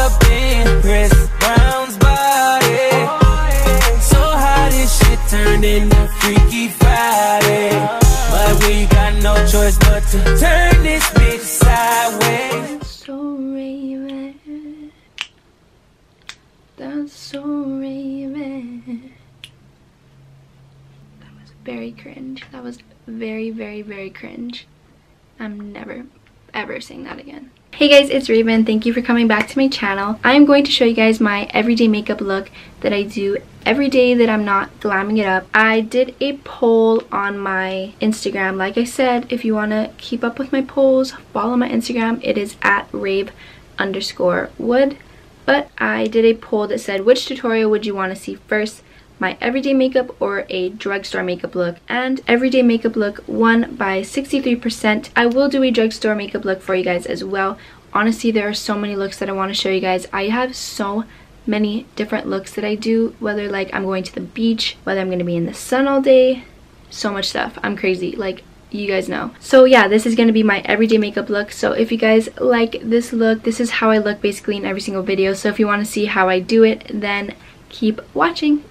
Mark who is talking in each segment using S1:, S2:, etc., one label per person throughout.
S1: up in Chris Brown's body. So how this shit turned into Freaky Friday. But we got no choice but to turn this bitch sideways.
S2: So Raven, that's so Raven. That was very cringe. That was very, very, very cringe. I'm never ever saying that again. Hey guys, it's Raven. Thank you for coming back to my channel. I'm going to show you guys my everyday makeup look that I do every day that I'm not glamming it up. I did a poll on my Instagram. Like I said, if you want to keep up with my polls, follow my Instagram. It is at rave_wood. But I did a poll that said, which tutorial would you want to see first? My everyday makeup or a drugstore makeup look? And everyday makeup look won by 63%. I will do a drugstore makeup look for you guys as well. Honestly, there are so many looks that I want to show you guys. I have so many different looks that I do, whether like I'm going to the beach, whether I'm going to be in the sun all day, so much stuff. I'm crazy, like you guys know. So yeah, this is going to be my everyday makeup look. So if you guys like this look, this is how I look basically in every single video. So if you want to see how I do it, then keep watching.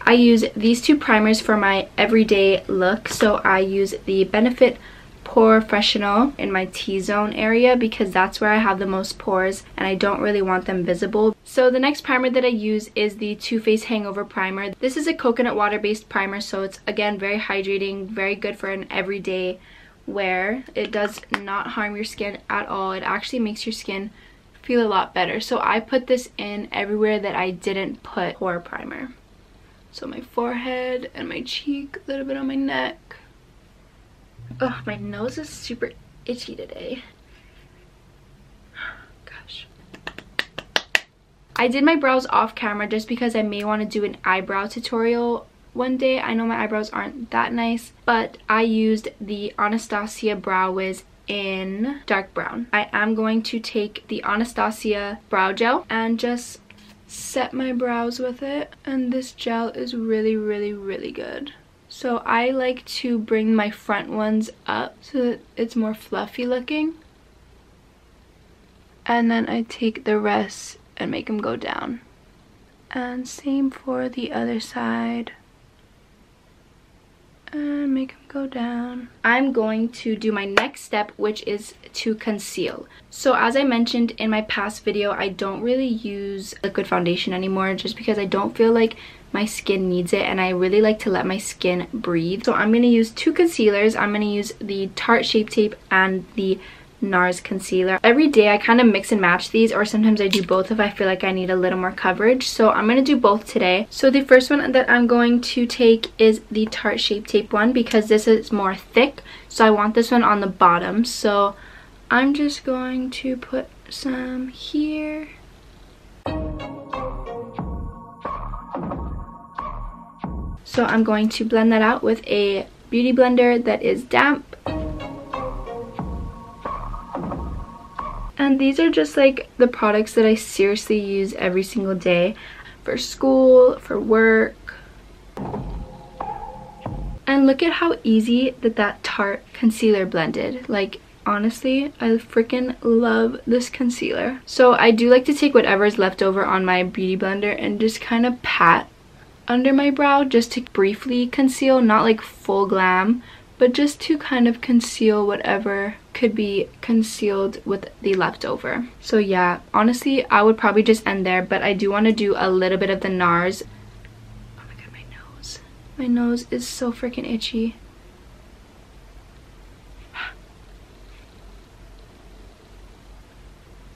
S2: I use these two primers for my everyday look. So I use the Benefit Porefessional in my T-zone area because that's where I have the most pores and I don't really want them visible. So the next primer that I use is the Too Faced Hangover Primer. This is a coconut water based primer, so it's again very hydrating, very good for an everyday wear. It does not harm your skin at all. It actually makes your skin feel a lot better. So I put this in everywhere that I didn't put pore primer. So my forehead and my cheek, a little bit on my neck. Oh, my nose is super itchy today. Gosh. I did my brows off camera just because I may want to do an eyebrow tutorial one day. I know my eyebrows aren't that nice, but I used the Anastasia Brow Wiz in dark brown. I am going to take the Anastasia brow gel and just set my brows with it, and this gel is really, really, really good. So I like to bring my front ones up so that it's more fluffy looking, and then I take the rest and make them go down. And same for the other side, and make them go down. I'm going to do my next step, which is to conceal. So as I mentioned in my past video, I don't really use liquid foundation anymore just because I don't feel like my skin needs it, and I really like to let my skin breathe. So I'm going to use two concealers. I'm going to use the Tarte Shape Tape and the NARS concealer. Every day I kind of mix and match these, or sometimes I do both if I feel like I need a little more coverage. So I'm going to do both today. So the first one that I'm going to take is the Tarte Shape Tape one because this is more thick. So I want this one on the bottom. So I'm just going to put some here. So I'm going to blend that out with a beauty blender that is damp. And these are just like the products that I seriously use every single day for school, for work. And look at how easy that Tarte concealer blended. Like, honestly, I freaking love this concealer. So I do like to take whatever is left over on my beauty blender and just kind of pat under my brow just to briefly conceal, not like full glam, but just to kind of conceal whatever could be concealed with the leftover. So yeah, honestly, I would probably just end there, but I do want to do a little bit of the NARS. Oh my god, my nose. My nose is so freaking itchy.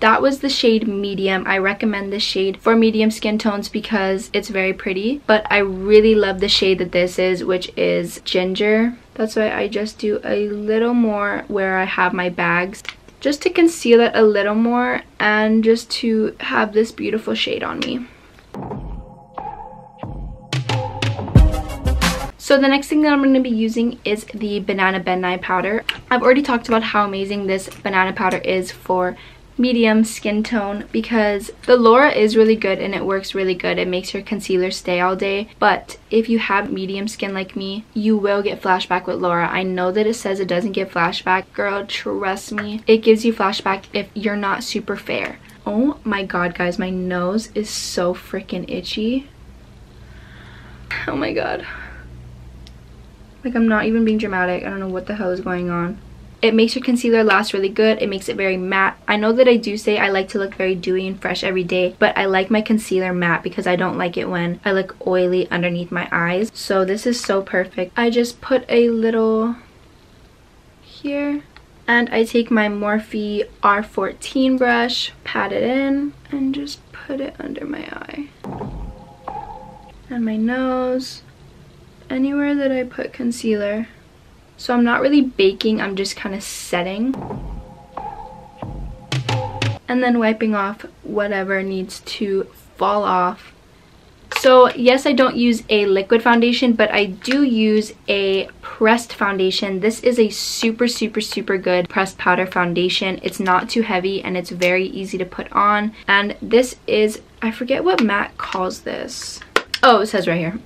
S2: That was the shade Medium. I recommend this shade for medium skin tones because it's very pretty. But I really love the shade that this is, which is Ginger. That's why I just do a little more where I have my bags, just to conceal it a little more and just to have this beautiful shade on me. So the next thing that I'm going to be using is the Banana Ben Nye powder. I've already talked about how amazing this banana powder is for medium skin tone because the Laura is really good and it works really good. It makes your concealer stay all day, but if you have medium skin like me, you will get flashback with Laura. I know that it says it doesn't give flashback. Girl, trust me, it gives you flashback if you're not super fair. Oh my god, guys, my nose is so freaking itchy. Oh my god. Like, I'm not even being dramatic. I don't know what the hell is going on. It makes your concealer last really good. It makes it very matte. I know that I do say I like to look very dewy and fresh every day, but I like my concealer matte because I don't like it when I look oily underneath my eyes. So this is so perfect. I just put a little here, and I take my Morphe R14 brush, pat it in, and just put it under my eye and my nose, anywhere that I put concealer. So I'm not really baking, I'm just kind of setting. And then wiping off whatever needs to fall off. So yes, I don't use a liquid foundation, but I do use a pressed foundation. This is a super good pressed powder foundation. It's not too heavy and it's very easy to put on. And this is, I forget what MAC calls this. Oh, it says right here.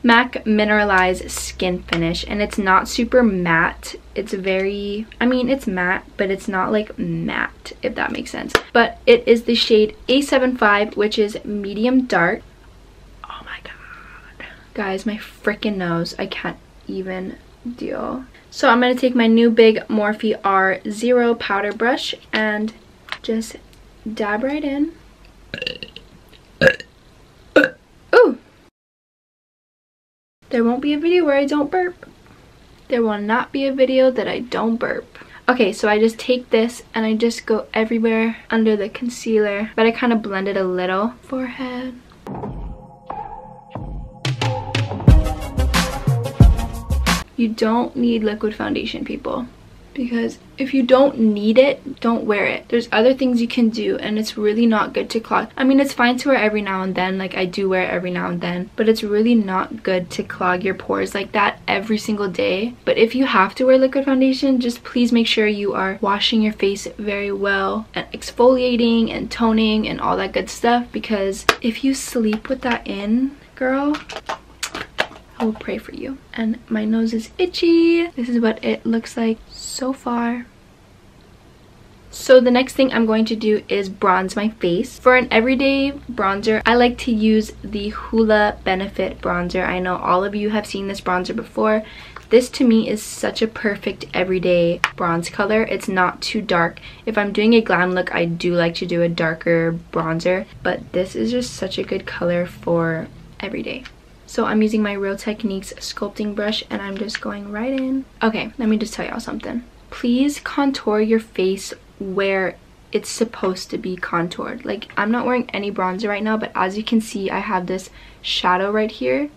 S2: MAC Mineralized Skin Finish, and it's not super matte. It's very, I mean, it's matte, but it's not like matte, if that makes sense. But it is the shade A75, which is medium dark. Oh my god. Guys, my freaking nose. I can't even deal. So I'm going to take my new big Morphe R0 powder brush and just dab right in. Ooh. There won't be a video where I don't burp. There will not be a video that I don't burp. Okay, so I just take this and I just go everywhere under the concealer, but I kind of blend it a little. Forehead. You don't need liquid foundation, people. Because if you don't need it, don't wear it. There's other things you can do, and it's really not good to clog. I mean, it's fine to wear every now and then, like I do wear it every now and then, but it's really not good to clog your pores like that every single day. But if you have to wear liquid foundation, just please make sure you are washing your face very well and exfoliating and toning and all that good stuff, because if you sleep with that in, girl, I will pray for you. And my nose is itchy. This is what it looks like so far. So the next thing I'm going to do is bronze my face. For an everyday bronzer, I like to use the Hoola Benefit bronzer. I know all of you have seen this bronzer before. This to me is such a perfect everyday bronze color. It's not too dark. If I'm doing a glam look, I do like to do a darker bronzer, but this is just such a good color for everyday. So I'm using my Real Techniques sculpting brush and I'm just going right in. Okay, let me just tell y'all something. Please contour your face where it's supposed to be contoured. Like, I'm not wearing any bronzer right now, but as you can see, I have this shadow right here.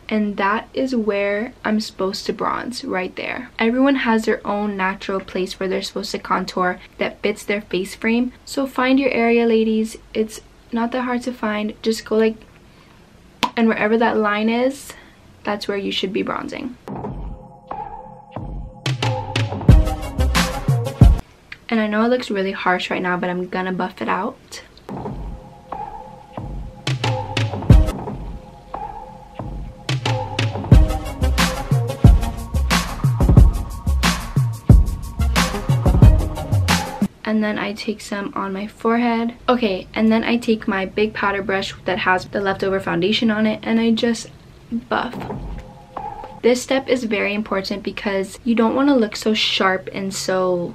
S2: And that is where I'm supposed to bronze, right there. Everyone has their own natural place where they're supposed to contour that fits their face frame. So find your area, ladies. It's not that hard to find. Just go like, and wherever that line is, that's where you should be bronzing. And I know it looks really harsh right now, but I'm gonna buff it out. And then I take some on my forehead. Okay, and then I take my big powder brush that has the leftover foundation on it and I just buff. This step is very important because you don't want to look so sharp and so...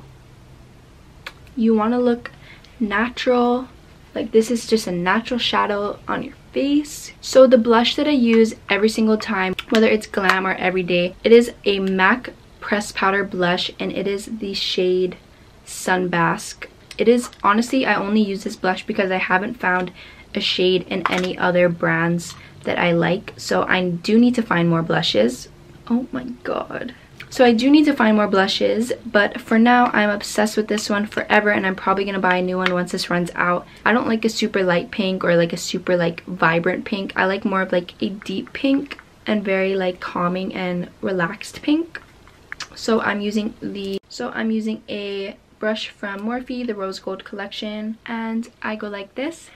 S2: You want to look natural. Like, this is just a natural shadow on your face. So the blush that I use every single time, whether it's glam or everyday, it is a MAC pressed powder blush and it is the shade Sunbask. It is, honestly, I only use this blush because I haven't found a shade in any other brands that I like. So I do need to find more blushes. Oh my god. So I do need to find more blushes, but for now I'm obsessed with this one forever and I'm probably gonna buy a new one once this runs out. I don't like a super light pink or like a super like vibrant pink. I like more of like a deep pink and very like calming and relaxed pink. So I'm using a brush from Morphe, the Rose Gold collection, and I go like this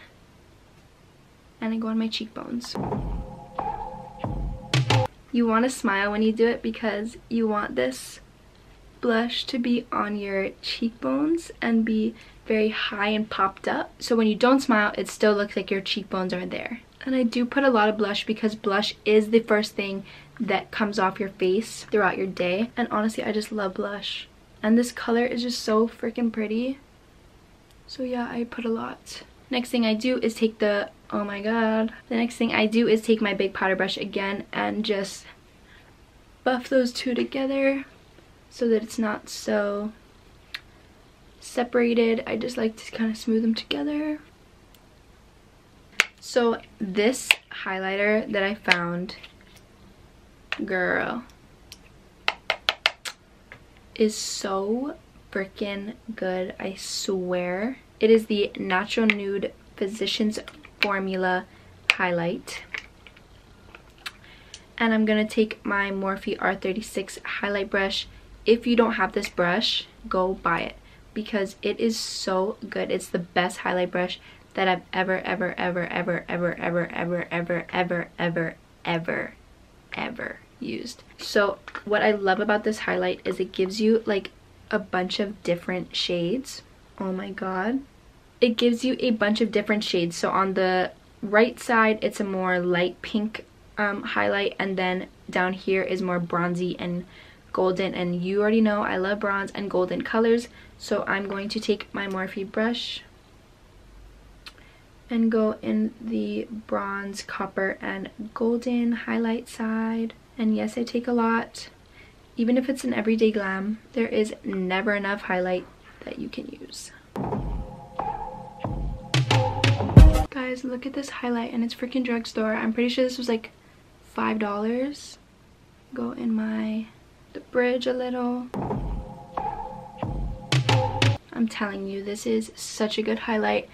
S2: and I go on my cheekbones. You want to smile when you do it because you want this blush to be on your cheekbones and be very high and popped up. So when you don't smile, it still looks like your cheekbones are there. And I do put a lot of blush because blush is the first thing that comes off your face throughout your day. And honestly, I just love blush. And this color is just so freaking pretty. So yeah, I put a lot. Next thing I do is take the, oh my god. The next thing I do is take my big powder brush again and just buff those two together so that it's not so separated. I just like to kind of smooth them together. So this highlighter that I found, girl, is so freaking good, I swear. It is the Natural Nude Physicians Formula highlight. And I'm gonna take my Morphe R36 highlight brush. If you don't have this brush, go buy it because it is so good. It's the best highlight brush that I've ever used. So what I love about this highlight is it gives you like a bunch of different shades. Oh my god. It gives you a bunch of different shades. So on the right side, it's a more light pink highlight, and then down here is more bronzy and golden, and you already know I love bronze and golden colors. So I'm going to take my Morphe brush and go in the bronze, copper, and golden highlight side. And yes, I take a lot. Even if it's an everyday glam, there is never enough highlight that you can use. Guys, look at this highlight, and it's freaking drugstore. I'm pretty sure this was like $5. Go in the bridge a little. I'm telling you, this is such a good highlight.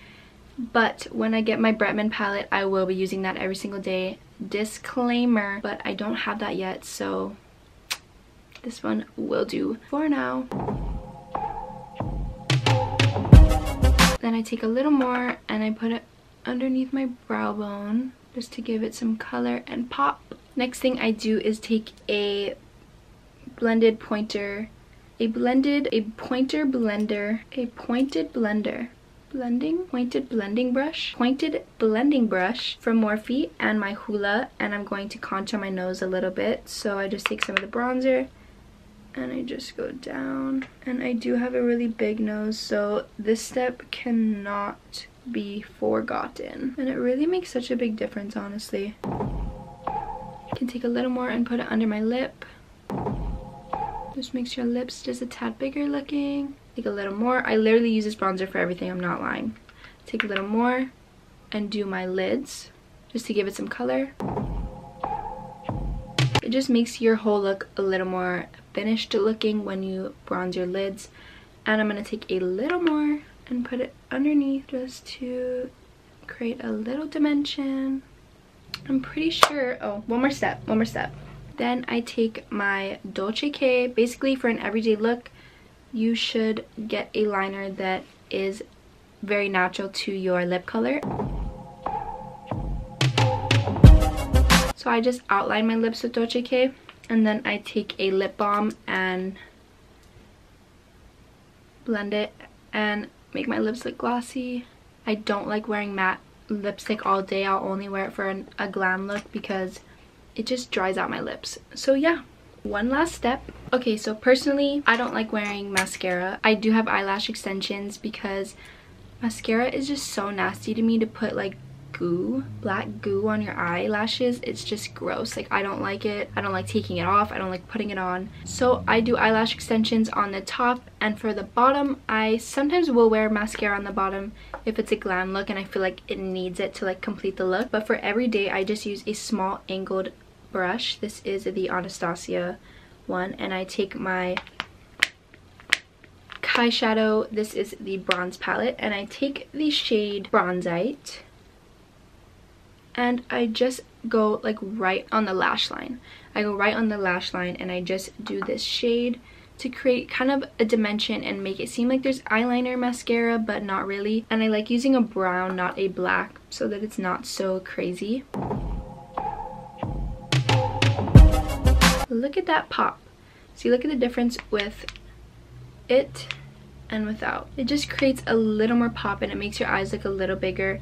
S2: But when I get my Bretman palette, I will be using that every single day. Disclaimer, but I don't have that yet, so this one will do for now. Then I take a little more and I put it underneath my brow bone just to give it some color and pop. Next thing I do is take a pointed blender blending brush from Morphe and my Hoola, and I'm going to contour my nose a little bit. So I just take some of the bronzer and I just go down, and I do have a really big nose, so this step cannot be forgotten, and it really makes such a big difference, honestly. I can take a little more and put it under my lip. Just makes your lips just a tad bigger looking. Take a little more. I literally use this bronzer for everything, I'm not lying. Take a little more and do my lids just to give it some color. It just makes your whole look a little more finished looking when you bronze your lids. And I'm going to take a little more and put it underneath just to create a little dimension. I'm pretty sure, oh, one more step. Then I take my Dolce K. Basically, for an everyday look, you should get a liner that is very natural to your lip color. So I just outline my lips with Dolce K, and then I take a lip balm and blend it and make my lips look glossy. I don't like wearing matte lipstick all day. I'll only wear it for a glam look because it just dries out my lips. So yeah, one last step. Okay, so personally, I don't like wearing mascara. I do have eyelash extensions because mascara is just so nasty to me to put like goo, black goo on your eyelashes. It's just gross. Like, I don't like it. I don't like taking it off. I don't like putting it on. So I do eyelash extensions on the top, and for the bottom, I sometimes will wear mascara on the bottom if it's a glam look and I feel like it needs it to like complete the look. But for every day, I just use a small angled brush. This is the Anastasia one, and I take my eyeshadow. This is the bronze palette, and I take the shade Bronzite, and I just go like right on the lash line. I go right on the lash line and I just do this shade to create kind of a dimension and make it seem like there's eyeliner mascara, but not really. And I like using a brown, not a black, so that it's not so crazy. Look at that pop. See, look at the difference with it and without. It just creates a little more pop and it makes your eyes look a little bigger.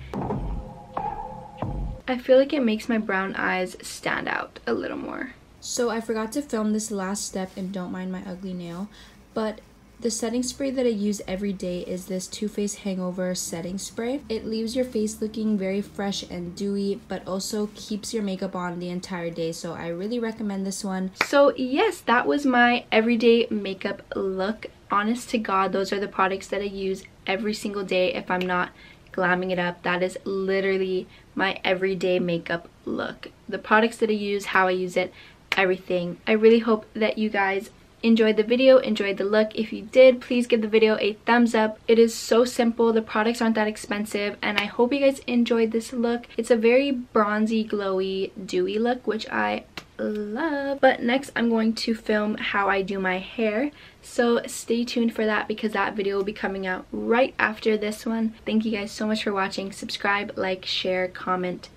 S2: I feel like it makes my brown eyes stand out a little more. So I forgot to film this last step and don't mind my ugly nail, but the setting spray that I use every day is this Too Faced Hangover setting spray. It leaves your face looking very fresh and dewy, but also keeps your makeup on the entire day, so I really recommend this one. So yes, that was my everyday makeup look. Honest to God, those are the products that I use every single day if I'm not glamming it up. That is literally my everyday makeup look. The products that I use, how I use it, everything. I really hope that you guys enjoyed the video, enjoyed the look. If you did, please give the video a thumbs up. It is so simple, the products aren't that expensive, and I hope you guys enjoyed this look. It's a very bronzy, glowy, dewy look, which I love. But next I'm going to film how I do my hair, so stay tuned for that because that video will be coming out right after this one. Thank you guys so much for watching. Subscribe, like, share, comment,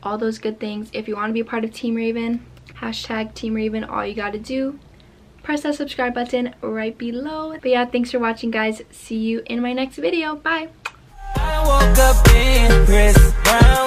S2: all those good things. If you want to be a part of Team Raven, hashtag Team Raven, all you gotta do, press that subscribe button right below. But yeah, thanks for watching, guys. See you in my next video. Bye.
S1: I woke up in Chris Brown.